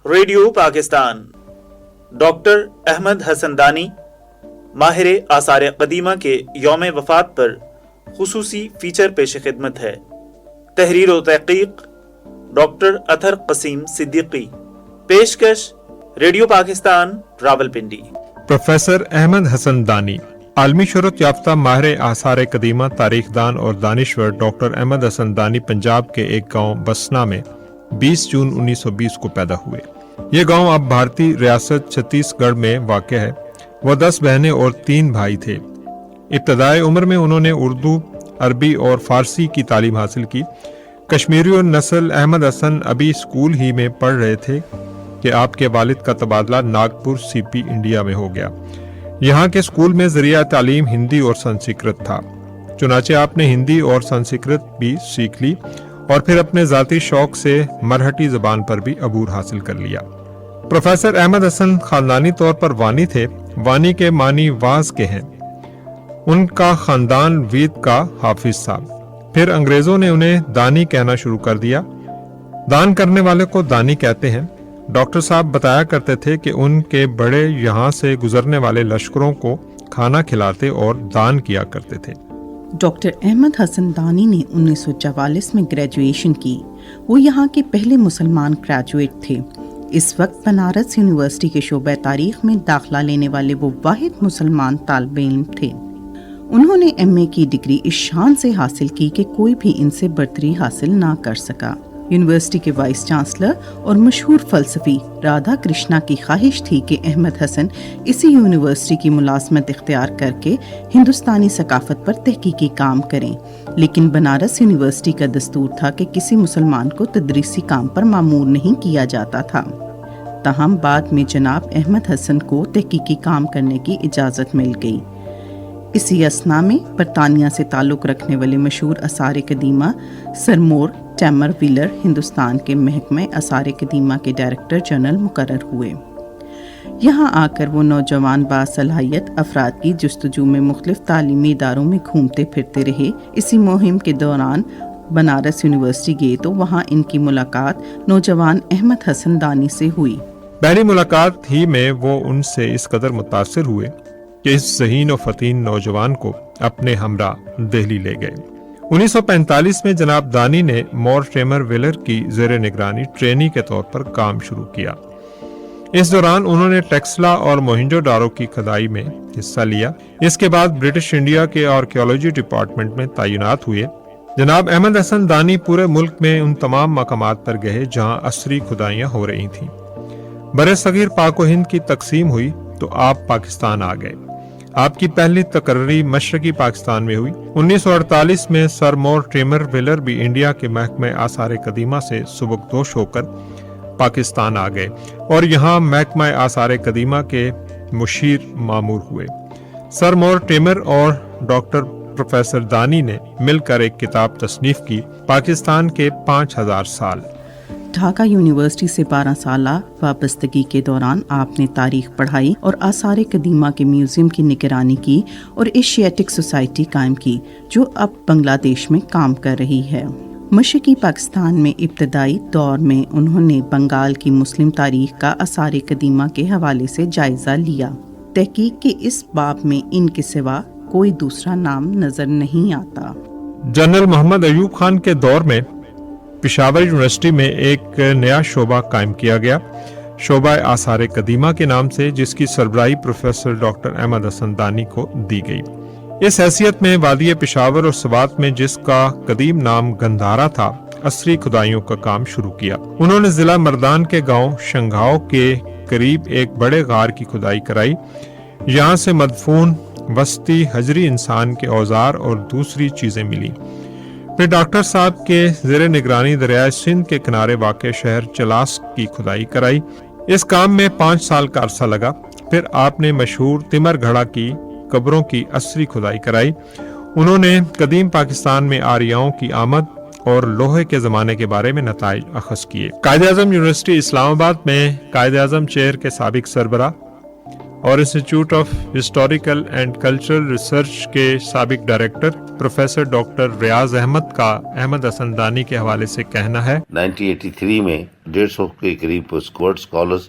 Radio Pakistan doctor Ahmad حسن دانی ماہر آثار قدیمہ کے یوم وفات پر خصوصی فیچر پیش خدمت ہے۔ تحریر و تحقیق ڈاکٹر اطہر قسیم صدیقی۔ پیشکش ریڈیو پاکستان راولپنڈی۔ پروفیسر احمد حسن دانی عالمی شہرت یافتہ ماہر آثار قدیمہ، تاریخ دان اور دانشور ڈاکٹر احمد حسن دانی پنجاب کے ایک گاؤں بسنا میں 20 جون 1920 کو پیدا ہوئے۔ یہ گاؤں اب بھارتی ریاست چھتیس گڑھ میں واقع ہے۔ وہ 10 بہنیں اور 3 بھائی تھے۔ ابتدائی عمر میں انہوں نے اردو، عربی اور فارسی کی تعلیم حاصل کی۔ کشمیری نسل احمد حسن ابھی اسکول ہی میں پڑھ رہے تھے کہ آپ کے والد کا تبادلہ ناگپور سی پی انڈیا میں ہو گیا۔ یہاں کے اسکول میں ذریعہ تعلیم ہندی اور سنسکرت تھا، چنانچہ آپ نے ہندی اور سنسکرت بھی سیکھ لی اور پھر اپنے ذاتی شوق سے مرہٹی زبان پر بھی عبور حاصل کر لیا۔ پروفیسر احمد حسن خاندانی طور پر وانی تھے۔ وانی کے معنی واز کے ہیں۔ ان کا خاندان وید کا حافظ تھا۔ پھر انگریزوں نے انہیں دانی کہنا شروع کر دیا۔ دان کرنے والے کو دانی کہتے ہیں۔ ڈاکٹر صاحب بتایا کرتے تھے کہ ان کے بڑے یہاں سے گزرنے والے لشکروں کو کھانا کھلاتے اور دان کیا کرتے تھے۔ ڈاکٹر احمد حسن دانی نے 1944 میں گریجویشن کی۔ وہ یہاں کے پہلے مسلمان گریجویٹ تھے۔ اس وقت بنارس یونیورسٹی کے شعبہ تاریخ میں داخلہ لینے والے وہ واحد مسلمان طالب علم تھے۔ انہوں نے ایم.اے کی ڈگری اس شان سے حاصل کی کہ کوئی بھی ان سے برتری حاصل نہ کر سکا۔ یونیورسٹی کے وائس چانسلر اور مشہور فلسفی رادھا کرشنا کی خواہش تھی کہ احمد حسن اسی یونیورسٹی کی ملازمت اختیار کر کے ہندوستانی ثقافت پر تحقیقی کام کریں، لیکن بنارس یونیورسٹی کا دستور تھا کہ کسی مسلمان کو تدریسی کام پر مامور نہیں کیا جاتا تھا۔ تاہم بعد میں جناب احمد حسن کو تحقیقی کام کرنے کی اجازت مل گئی۔ اسی اثنا میں برطانیہ سے تعلق رکھنے والے مشہور آثار قدیمہ سر مور ٹیمر ویلر ہندوستان کے محکمہ آثار قدیمہ کے ڈائریکٹر جنرل مقرر ہوئے۔ یہاں آ کر وہ نوجوان باصلاحیت افراد کی جستجو میں مختلف تعلیمی اداروں میں گھومتے پھرتے رہے۔ اسی مہم کے دوران بنارس یونیورسٹی گئے تو وہاں ان کی ملاقات نوجوان احمد حسن دانی سے ہوئی۔ پہلی ملاقات ہی میں وہ ان سے اس قدر متاثر ہوئے کہ اس ذہین و فتین نوجوان کو اپنے ہمراہ دہلی لے گئے۔ 1945 میں جناب دانی نے مور ٹیمر ویلر کی زیر نگرانی ٹرینی کے طور پر کام شروع کیا۔ اس دوران انہوں نے ٹیکسلا اور موہنجو ڈارو کی کھدائی میں حصہ لیا۔ اس کے بعد برٹش انڈیا کے آرکیالوجی ڈپارٹمنٹ میں تعینات ہوئے۔ جناب احمد حسن دانی پورے ملک میں ان تمام مقامات پر گئے جہاں عصری کھدائیاں ہو رہی تھیں۔ برصغیر پاک و ہند کی تقسیم ہوئی تو آپ پاکستان آ گئے۔ آپ کی پہلی تقرری مشرقی پاکستان میں ہوئی۔ 1948 میں سر مور ٹیمر ویلر بھی انڈیا کے محکمہ آثار قدیمہ سے سبکدوش ہو کر پاکستان آ گئے اور یہاں محکمہ آثار قدیمہ کے مشیر مامور ہوئے۔ سر مور ٹیمر اور ڈاکٹر پروفیسر دانی نے مل کر ایک کتاب تصنیف کی، پاکستان کے 5000 سال۔ ڈھاکہ یونیورسٹی سے 12 سالہ وابستگی کے دوران آپ نے تاریخ پڑھائی اور آثار قدیمہ کے میوزیم کی نگرانی کی اور ایشیاٹک سوسائٹی قائم کی جو اب بنگلہ دیش میں کام کر رہی ہے۔ مشرقی پاکستان میں ابتدائی دور میں انہوں نے بنگال کی مسلم تاریخ کا آثار قدیمہ کے حوالے سے جائزہ لیا۔ تحقیق کے اس باب میں ان کے سوا کوئی دوسرا نام نظر نہیں آتا۔ جنرل محمد ایوب خان کے دور میں پشاور یونیورسٹی میں ایک نیا شعبہ قائم کیا گیا، شعبہ آثار قدیمہ کے نام سے، جس کی سربراہی پروفیسر ڈاکٹر احمد حسن دانی کو دی گئی۔ اس حیثیت میں وادی پشاور اور سوات میں، جس کا قدیم نام گندھارا تھا، عصری کھدائیوں کا کام شروع کیا۔ انہوں نے ضلع مردان کے گاؤں شنگھاؤ کے قریب ایک بڑے غار کی کھدائی کرائی۔ یہاں سے مدفون وسطی حجری انسان کے اوزار اور دوسری چیزیں ملی۔ پھر ڈاکٹر صاحب کے زیر نگرانی دریائے سندھ کے کنارے واقع شہر چلاس کی کھدائی کرائی۔ اس کام میں 5 سال کا عرصہ لگا۔ پھر آپ نے مشہور تمر گھڑا کی قبروں کی عصری کھدائی کرائی۔ انہوں نے قدیم پاکستان میں آریاؤں کی آمد اور لوہے کے زمانے کے بارے میں نتائج اخذ کیے۔ قائد اعظم یونیورسٹی اسلام آباد میں قائد اعظم چیئر کے سابق سربراہ اور institute of historical and cultural research کے سابق director professor doctor Riyaz Ahmad کا احمد حسن دانی کے حوالے سے کہنا ہے 1983 میں 150 کے قریب اسکورٹ اسکالرز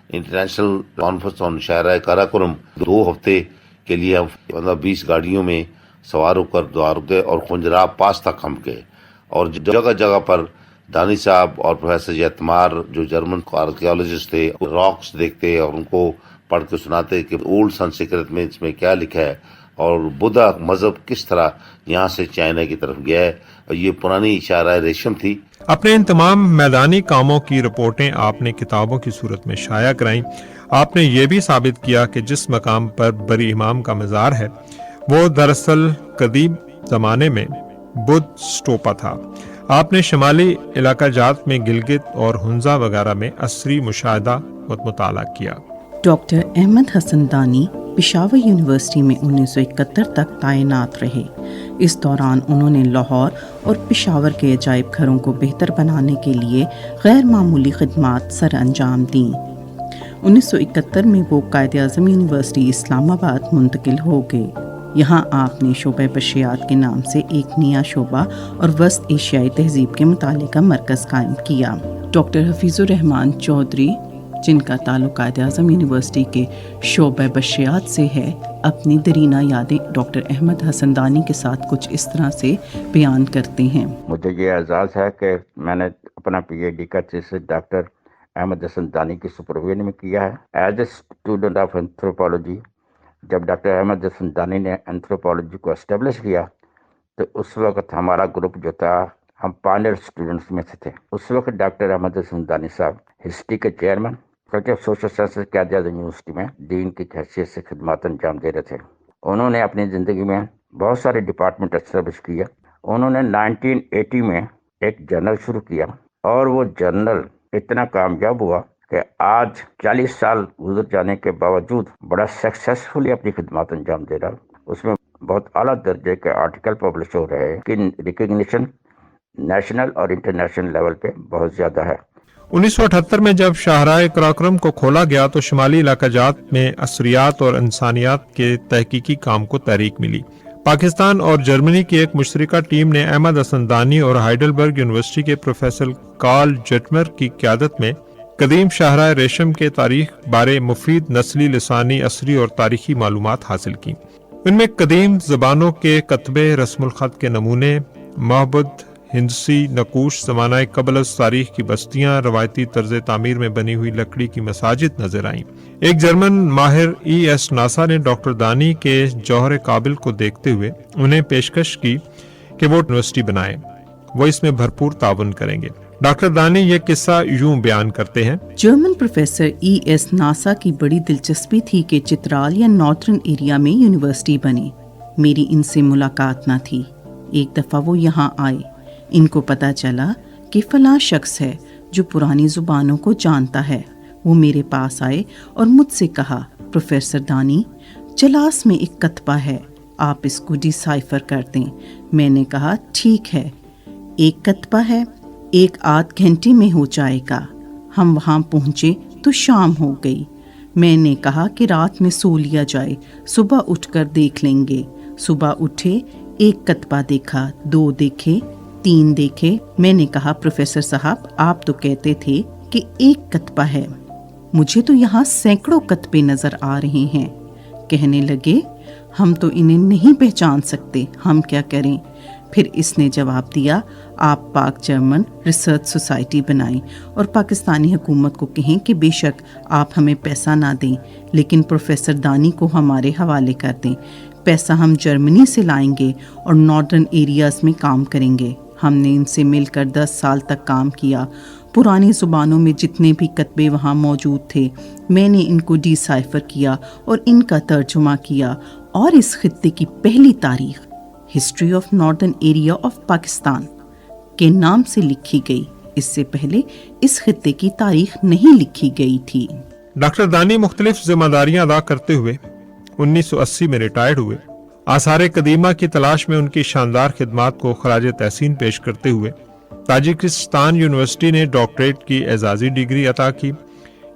انٹرنیشنل کانفرنس آن شاعرہ کاراکرم 2 ہفتے کے لیے ہم 20 گاڑیوں میں سوار ہو کر دوارکے اور خنجراب پاس تک ہم گئے اور جگہ جگہ پر دانی صاحب اور پروفیسر یتمار جو جرمن آرکیالوجسٹ تھے راکس دیکھتے اور ان کو پڑھ کے سناتے کہ اولڈ سنسکرت میں اس میں کیا لکھا ہے اور بدھا مذہب کس طرح یہاں سے چائنا کی طرف گیا ہے، اور یہ پرانی شاہراہ ریشم تھی. اپنے ان تمام میدانی کاموں کی رپورٹیں آپ نے کتابوں کی صورت میں شائع کرائیں. آپ نے یہ بھی ثابت کیا کہ جس مقام پر بری امام کا مزار ہے وہ دراصل قدیم زمانے میں بدھ اسٹوپا تھا. آپ نے شمالی علاقہ جات میں گلگت اور ہنزا وغیرہ میں عصری مشاہدہ و مطالعہ کیا. ڈاکٹر احمد حسن دانی پشاور یونیورسٹی میں 1971 تک تعینات رہے. اس دوران انہوں نے لاہور اور پشاور کے عجائب گھروں کو بہتر بنانے کے لیے غیر معمولی خدمات سر انجام دیں. 1971 میں وہ قائد اعظم یونیورسٹی اسلام آباد منتقل ہو گئے. یہاں آپ نے شعبہ بشریات کے نام سے ایک نیا شعبہ اور وسط ایشیائی تہذیب کے مطالعے کا مرکز قائم کیا. ڈاکٹر حفیظ الرحمان چودھری جن کا تعلق قائد اعظم یونیورسٹی کے شعبہ بشریات سے ہے، اپنی درینہ یادیں ڈاکٹر احمد حسن دانی کے ساتھ کچھ اس طرح سے بیان کرتے ہیں. مجھے یہ اعزاز ہے کہ میں نے اپنا پی ایچ ڈی کا تھیسس ڈاکٹر احمد حسن دانی کی سپرویژن میں کیا ہے as a student of anthropology. جب ڈاکٹر احمد حسن دانی نے اینتھروپولوجی کو اسٹیبلش کیا تو اس وقت ہمارا گروپ جو تھا ہم پائنیئر اسٹوڈنٹس میں سے تھے. اس وقت ڈاکٹر احمد حسن دانی صاحب ہسٹری کے chairman faculty of social sciences Quaid Azam university میں ڈین کی حیثیت سے خدمات انجام دے رہے تھے. انہوں نے اپنی زندگی میں بہت سارے ڈپارٹمنٹ اسٹیبلش کیا. انہوں نے 1980 میں ایک جرنل شروع کیا اور وہ جرنل اتنا کامیاب ہوا کہ آج 40 سال گزر جانے کے باوجود بڑا سکسیسفلی اپنی خدمات انجام دے رہا. اس میں بہت اعلیٰ درجے کے آرٹیکل پبلش ہو رہے ہیں کہ ریکگنیشن نیشنل اور انٹرنیشنل لیول پہ بہت زیادہ ہے. 1978 میں جب شاہراہ کراکرم کو کھولا گیا تو شمالی علاقہ جات میں عصریات اور انسانیات کے تحقیقی کام کو تحریک ملی. پاکستان اور جرمنی کی ایک مشترکہ ٹیم نے احمد حسن دانی اور ہائیڈلبرگ یونیورسٹی کے پروفیسر کارل جٹمر کی قیادت میں قدیم شاہراہ ریشم کے تاریخ بارے مفید نسلی، لسانی، عصری اور تاریخی معلومات حاصل کی. ان میں قدیم زبانوں کے کتبے، رسم الخط کے نمونے، معبد، ہندسی نقوش، زمانہ قبل از تاریخ کی بستیاں، روایتی طرز تعمیر میں بنی ہوئی لکڑی کی مساجد نظر آئیں. ایک جرمن ماہر ایس ناسا نے ڈاکٹر دانی کے جوہر قابل کو دیکھتے ہوئے انہیں پیشکش کی کہ وہ یونیورسٹی بنائیں، وہ اس میں بھرپور تعاون کریں گے. ڈاکٹر دانی یہ قصہ یوں بیان کرتے ہیں. جرمن پروفیسر ایس ناسا کی بڑی دلچسپی تھی کہ چترال یا نارتھرن ایریا میں یونیورسٹی بنے. میری ان سے ملاقات نہ تھی. ایک دفعہ وہ یہاں آئے. ان کو پتہ چلا کہ فلاں شخص ہے جو پرانی زبانوں کو جانتا ہے. وہ میرے پاس آئے اور مجھ سے کہا، پروفیسر دانی، چلاس میں ایک کتبہ ہے، آپ اس کو ڈیسائفر کر دیں. میں نے کہا ٹھیک ہے. ایک کتبہ ہے، 1-8 گھنٹے میں ہو جائے گا. ہم وہاں پہنچے تو شام ہو گئی. میں نے کہا کہ رات میں سو لیا جائے، صبح اٹھ کر دیکھ لیں گے. صبح اٹھے، 1 کتبہ دیکھا، 2 دیکھے، 3 دیکھے. میں نے کہا پروفیسر صاحب آپ تو کہتے تھے کہ 1 کتبہ ہے، مجھے تو یہاں سینکڑوں کتبے نظر آ رہے ہیں. کہنے لگے ہم تو انہیں نہیں پہچان سکتے، ہم کیا کریں. پھر اس نے جواب دیا، آپ پاک جرمن ریسرچ سوسائٹی بنائیں اور پاکستانی حکومت کو کہیں کہ بے شک آپ ہمیں پیسہ نہ دیں لیکن پروفیسر دانی کو ہمارے حوالے کر دیں. پیسہ ہم جرمنی سے لائیں گے اور نارڈرن ایریاز میں کام کریں گے. ہم نے ان سے مل کر 10 سال تک کام کیا. پرانی زبانوں میں جتنے بھی کتبے وہاں موجود تھے میں نے ان کو ڈی سائفر کیا اور ان کا ترجمہ کیا، اور اس خطے کی پہلی تاریخ history of northern area of Pakistan کے نام سے لکھی گئی. اس سے پہلے اس خطے کی تاریخ نہیں لکھی گئی تھی. ڈاکٹر دانی مختلف ذمہ داریاں ادا کرتے ہوئے 1980 میں ریٹائرڈ ہوئے. آثار قدیمہ کی تلاش میں ان کی شاندار خدمات کو خراج تحسین پیش کرتے ہوئے تاجکستان یونیورسٹی نے ڈاکٹریٹ کی اعزازی ڈگری عطا کی.